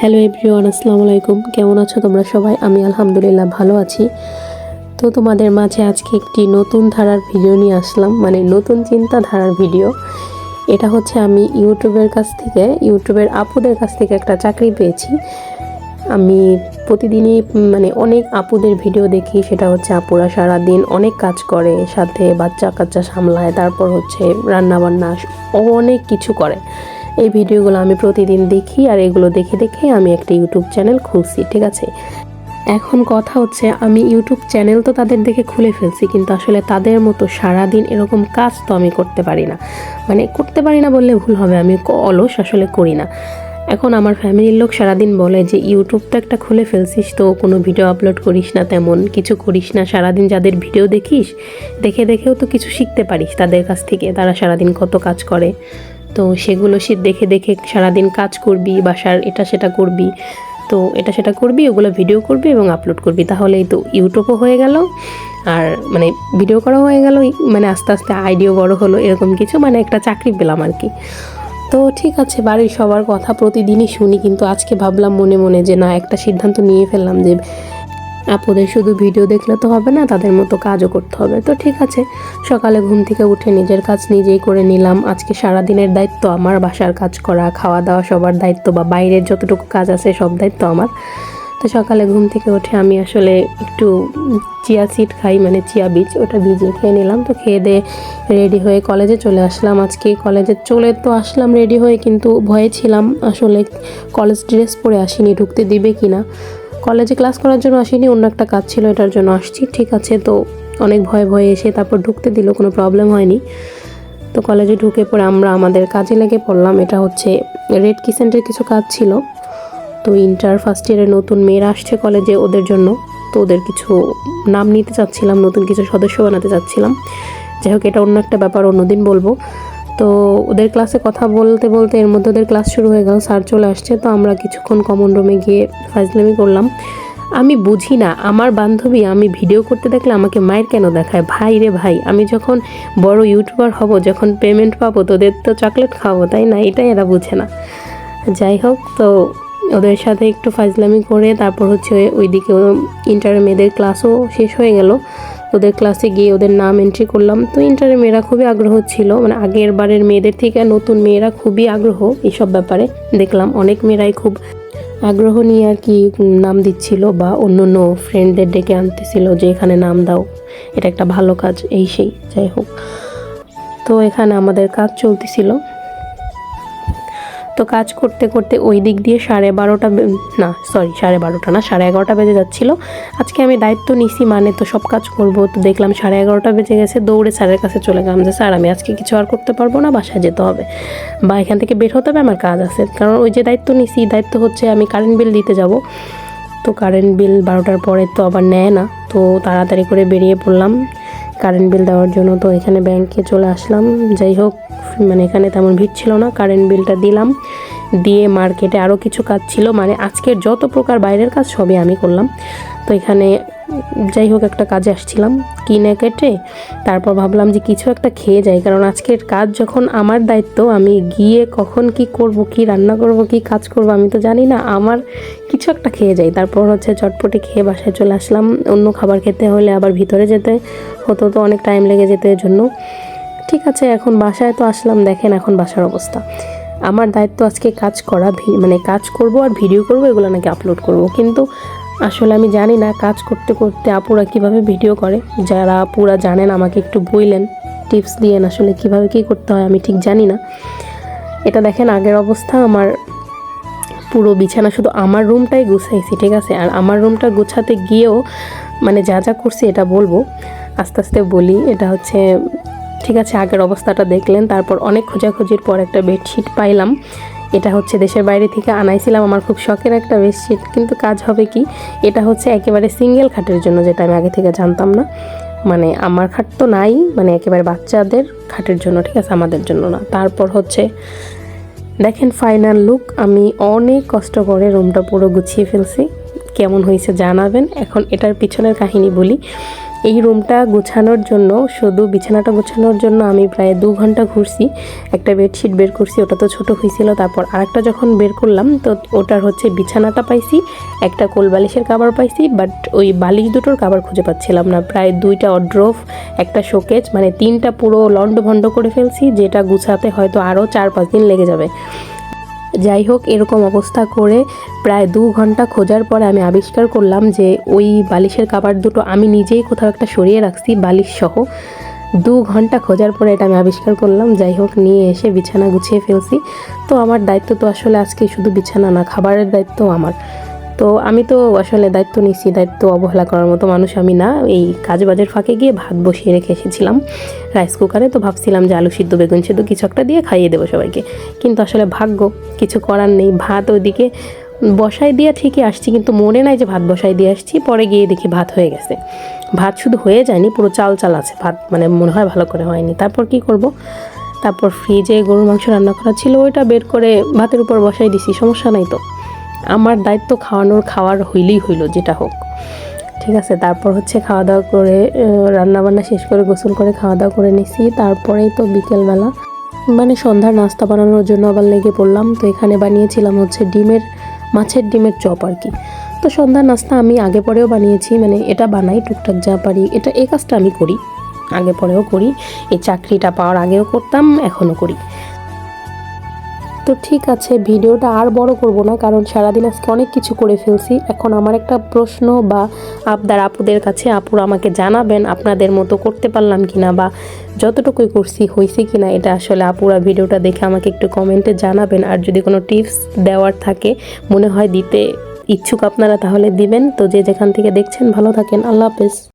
Hello everyone, আসসালামু আলাইকুম। কেমন আছো তোমরা সবাই? আমি আলহামদুলিল্লাহ ভালো আছি। তো তোমাদের মাঝে আজকে একটি নতুন ধারার ভিডিও নিয়ে আসলাম, মানে নতুন চিন্তাধারার ভিডিও। এটা হচ্ছে আমি ইউটিউবের আপুদের কাছ থেকে একটা চাকরি পেয়েছি। আমি প্রতিদিনই মানে অনেক আপুদের ভিডিও দেখি, সেটা হচ্ছে আপুরা সারাদিন অনেক কাজ করে, সাথে বাচ্চা কাচ্চা সামলায়, তারপর হচ্ছে রান্নাবান্না অনেক কিছু করে। এই ভিডিওগুলো আমি প্রতিদিন দেখি, আর এগুলো দেখে দেখে আমি একটা ইউটিউব চ্যানেল খুলছি, ঠিক আছে। এখন কথা হচ্ছে, আমি ইউটিউব চ্যানেল তো তাদের দেখে খুলে ফেলছি, কিন্তু আসলে তাদের মতো সারাদিন এরকম কাজ তো আমি করতে পারি না। মানে করতে পারি না বললে ভুল হবে, আমি অলস, আসলে করি না। এখন আমার ফ্যামিলির লোক সারাদিন বলে যে ইউটিউব তো একটা খুলে ফেলছিস, তো কোনো ভিডিও আপলোড করিস না, তেমন কিছু করিস না, সারাদিন যাদের ভিডিও দেখিস, দেখে দেখেও তো কিছু শিখতে পারিস তাদের কাছ থেকে, তারা সারাদিন কত কাজ করে। তো সেগুলো দেখে দেখে সারাদিন কাজ করবি, বাসার এটা সেটা করবি, তো এটা সেটা করবি, ওগুলো ভিডিও করবি এবং আপলোড করবি, তাহলেই তো ইউটিউবও হয়ে গেল, আর মানে ভিডিও করা হয়ে গেল, মানে আস্তে আস্তে আইডিও বড় হলো, এরকম কিছু, মানে একটা চাকরি পেলাম আর কি। তো ঠিক আছে, বাড়ির সবার কথা প্রতিদিনই শুনি, কিন্তু আজকে ভাবলাম মনে মনে যে না, একটা সিদ্ধান্ত নিয়ে ফেললাম যে আপুদের শুধু ভিডিও দেখলে তো হবে না, তাদের মতো কাজও করতে হবে। তো ঠিক আছে, সকালে ঘুম থেকে উঠে নিজের কাজ নিজেই করে নিলাম। আজকে সারাদিনের দায়িত্ব আমার, বাসার কাজ করা, খাওয়া দাওয়া সবার দায়িত্ব, বা বাইরের যতটুকু কাজ আছে সব দায়িত্ব আমার। তো সকালে ঘুম থেকে উঠে আমি আসলে একটু চিয়া সিড খাই, মানে চিয়া বীজ, ওটা ভিজিয়ে খেয়ে নিলাম। তো খেয়ে দিয়ে রেডি হয়ে কলেজে চলে আসলাম। আজকে কলেজে চলে তো আসলাম রেডি হয়ে, কিন্তু ভয়ে ছিলাম আসলে, কলেজ ড্রেস পরে আসিনি, ঢুকতে দিবে কি না। কলেজে ক্লাস করার জন্য আসিনি, অন্য একটা কাজ ছিল, এটার জন্য আসছি, ঠিক আছে। তো অনেক ভয়ে ভয়ে এসে তারপর ঢুকতে দিল, কোনো প্রবলেম হয়নি। তো কলেজে ঢুকে পরে আমরা আমাদের কাজে লেগে পড়লাম। এটা হচ্ছে রেড কিসেন্টের কিছু কাজ ছিল। তো ইন্টার ফার্স্ট ইয়ারের নতুন মেয়েরা আসছে কলেজে, ওদের জন্য। তো ওদের কিছু নাম নিতে চাচ্ছিলাম, নতুন কিছু সদস্য বানাতে চাচ্ছিলাম। যাই হোক, এটা অন্য একটা ব্যাপার, অন্যদিন বলবো। তো ওদের ক্লাসে কথা বলতে বলতে এর মধ্যে ওদের ক্লাস শুরু হয়ে গেল, স্যার চলে আসছে। তো আমরা কিছুক্ষণ কমন রুমে গিয়ে ফাজলামি করলাম। আমি বুঝি না, আমার বান্ধবী আমি ভিডিও করতে দেখলে আমাকে মায়ের কেন দেখায়। ভাই রে ভাই, আমি যখন বড় ইউটিউবার হব, যখন পেমেন্ট পাবো, তোদের তো চকলেট খাবো, তাই না? এটাই এরা বুঝে না। যাই হোক, তো ওদের সাথে একটু ফাজলামি করে তারপর হচ্ছে ওইদিকে ইন্টার মেয়েদের ক্লাসও শেষ হয়ে গেল। ওদের ক্লাসে গিয়ে ওদের নাম এন্ট্রি করলাম। তো ইন্টারের মেয়েরা খুবই আগ্রহ ছিল, মানে আগের বারের মেয়েদের থেকে নতুন মেয়েরা খুবই আগ্রহ এইসব ব্যাপারে। দেখলাম অনেক মেয়েরাই খুব আগ্রহ নিয়ে আর কি নাম দিচ্ছিল, বা অন্য অন্য ফ্রেন্ডদের ডেকে আনতেছিল যে এখানে নাম দাও, এটা একটা ভালো কাজ, এই সেই। যাই হোক, তো এখানে আমাদের কাজ চলতেছিল। তো কাজ করতে করতে ওই দিক দিয়ে 12:30 না, সরি 12:30 না, 11:30 বেজে যাচ্ছিলো। আজকে আমি দায়িত্ব নিছি, মানে তো সব কাজ করব। তো দেখলাম 11:30 বেজে গেছে, দৌড়ে স্যারের কাছে চলে গেলাম যে স্যার, আমি আজকে কিছু আর করতে পারবো না, বাসায় যেতে হবে, বা এখান থেকে বের হতে হবে, আমার কাজ আছে। কারণ ওই যে দায়িত্ব নিছি, দায়িত্ব হচ্ছে আমি কারেন্ট বিল দিতে যাব। তো কারেন্ট বিল 12টার পরে তো আবার নেয় না। তো তাড়াতাড়ি করে বেরিয়ে পড়লাম কারেন্ট বিল দেওয়ার জন্য। তো এখানে ব্যাংকে চলে আসলাম। যাই হোক, মানে এখানে তেমন ভিড় ছিল না, কারেন্ট বিলটা দিলাম, দিয়ে মার্কেটে আরও কিছু কাজ ছিল, মানে আজকের যত প্রকার বাইরের কাজ সবই আমি করলাম। তো এখানে যাই হোক, একটা কাজে আসছিলাম, কিনে কেটে তারপর ভাবলাম যে কিছু একটা খেয়ে যাই, কারণ আজকের কাজ যখন আমার দায়িত্ব, আমি গিয়ে কখন কি করব, কি রান্না করব, কি কাজ করব আমি তো জানি না, আমার কিছু একটা খেয়ে যাই। তারপর হচ্ছে চটপটি খেয়ে বাসায় চলে আসলাম। অন্য খাবার খেতে হলে আবার ভিতরে যেতে হতো, তো অনেক টাইম লেগে যেতে এর জন্য। ঠিক আছে, এখন বাসায় তো আসলাম। দেখেন এখন বাসার অবস্থা। আমার দায়িত্ব আজকে কাজ করা, মানে কাজ করব আর ভিডিও করব, এগুলো নাকি আপলোড করব। কিন্তু আসলে আমি জানি না কাজ করতে করতে আপুরা কিভাবে ভিডিও করে। যারা আপুরা জানেন আমাকে একটু বললেন, টিপস দিয়েন, আসলে কিভাবে কি করতে হয় আমি ঠিক জানি না। এটা দেখেন আগের অবস্থা, আমার পুরো বিছানা, শুধু আমার রুমটাই গুছাইছি, ঠিক আছে। আর আমার রুমটা গুছাতে গিয়েও মানে যা যা করছি এটা বলবো, আস্তে আস্তে বলি। এটা হচ্ছে, ঠিক আছে, আগের অবস্থাটা দেখলেন। তারপর অনেক খোঁজাখুঁজির পর একটা বেডশিট পাইলাম। এটা হচ্ছে দেশের বাইরে থেকে আনাইছিলাম, আমার খুব শখের একটা বেডশিট। কিন্তু কাজ হবে কি, এটা হচ্ছে একেবারে সিঙ্গেল খাটের জন্য, যেটা আমি আগে থেকে জানতাম না। মানে আমার খাট তো নাই, মানে একেবারে বাচ্চাদের খাটের জন্য, ঠিক আছে, আমাদের জন্য না। তারপর হচ্ছে দেখেন ফাইনাল লুক, আমি অনেক কষ্ট করে রুমটা পুরো গুছিয়ে ফেলছি। কেমন হয়েছে জানাবেন। এখন এটার পিছনের কাহিনী বলি। এই রুমটা গোছানোর জন্য, শুধু বিছানাটা গোছানোর জন্য আমি প্রায় 2 ঘন্টা ঘুরছি। একটা বেডশিট বের করছি, ওটা তো ছোট হয়েছিল। তারপর আরেকটা যখন বের করলাম তো ওটার হচ্ছে বিছানাটা পাইছি, একটা কোল বালিশের কাভার পাইছি, বাট ওই বালিশ দুটোর কাভার খুঁজে পাচ্ছিলাম না। প্রায় 2টা ওয়ার্ড্রোব, একটা শোকেজ, মানে 3টা পুরো লন্ডভন্ড করে ফেলছি, যেটা গুছাতে হয়তো আরও 4-5 দিন লেগে যাবে। যাই হোক, এরকম অবস্থা করে প্রায় 2 ঘন্টা খোঁজার পরে আমি আবিষ্কার করলাম যে ওই বালিশের কাভার দুটো আমি নিজেই কোথাও একটা সরিয়ে রাখছি বালিশ সহ। 2 ঘন্টা খোঁজার পরে এটা আমি আবিষ্কার করলাম। যাই হোক, নিয়ে এসে বিছানা গুছিয়ে ফেলছি। তো আমার দায়িত্ব তো আসলে আজকে শুধু বিছানা না, খাবারের দায়িত্ব আমার। তো আমি তো আসলে দায়িত্ব নিচ্ছি, দায়িত্ব অবহেলা করার মতো মানুষ আমি না। এই কাজবাজের ফাঁকে গিয়ে ভাত বসিয়ে রেখে এসেছিলাম রাইস কুকারে। তো ভাবছিলাম যে আলু সিদ্ধ, বেগুন সিদ্ধ কিছু একটা দিয়ে খাইয়ে দেবো সবাইকে, কিন্তু আসলে ভাগ্য, কিছু করার নেই। ভাত ওইদিকে বসাই দিয়ে ঠিকই আসছি, কিন্তু মনে নাই যে ভাত বসাই দিয়ে আসছি। পরে গিয়ে দেখি ভাত হয়ে গেছে। ভাত শুধু হয়ে যায়নি, পুরো চাল চাল আছে ভাত, মানে মনে হয় ভালো করে হয়নি। তারপর কি করব, তারপর ফ্রিজে গরুর মাংস রান্না করা ছিল, ওইটা বের করে ভাতের উপর বসাই দিছি, সমস্যা নাই তো। আমার দায়িত্ব খাওয়ার হইলেই হইলো, যেটা হোক, ঠিক আছে। তারপর হচ্ছে খাওয়া দাওয়া করে, রান্নাবান্না শেষ করে গোসল করে খাওয়া দাওয়া করে নিছি। তারপরেই তো বিকেলবেলা মানে সন্ধ্যার নাস্তা বানানোর জন্য আবার লেগে পড়লাম। তো এখানে বানিয়েছিলাম হচ্ছে মাছের ডিমের চপ আর কি। তো সন্ধ্যার নাস্তা আমি আগে পরেও বানিয়েছি, মানে এটা বানাই টুকটাক যা পারি। এই কাজটা আমি করি, আগে পরেও করি। এই চাকরিটা পাওয়ার আগেও করতাম, এখনও করি। তো ঠিক আছে, ভিডিওটা আর বড় করব না, কারণ সারাদিন আজকে অনেক কিছু করে ফেলছি। এখন আমার একটা প্রশ্ন বা আবদার আপুদের কাছে, আপুরা আমাকে জানাবেন আপনাদের মতো করতে পারলাম কিনা, বা যতটুকুই করছি হয়েছে কিনা। এটা আসলে আপুরা ভিডিওটা দেখে আমাকে একটু কমেন্টে জানাবেন। আর যদি কোনো টিপস দেওয়ার থাকে, মনে হয় দিতে ইচ্ছুক আপনারা, তাহলে দিবেন। তো যে যেখান থেকে দেখছেন ভালো থাকেন, আল্লাহ হাফেজ।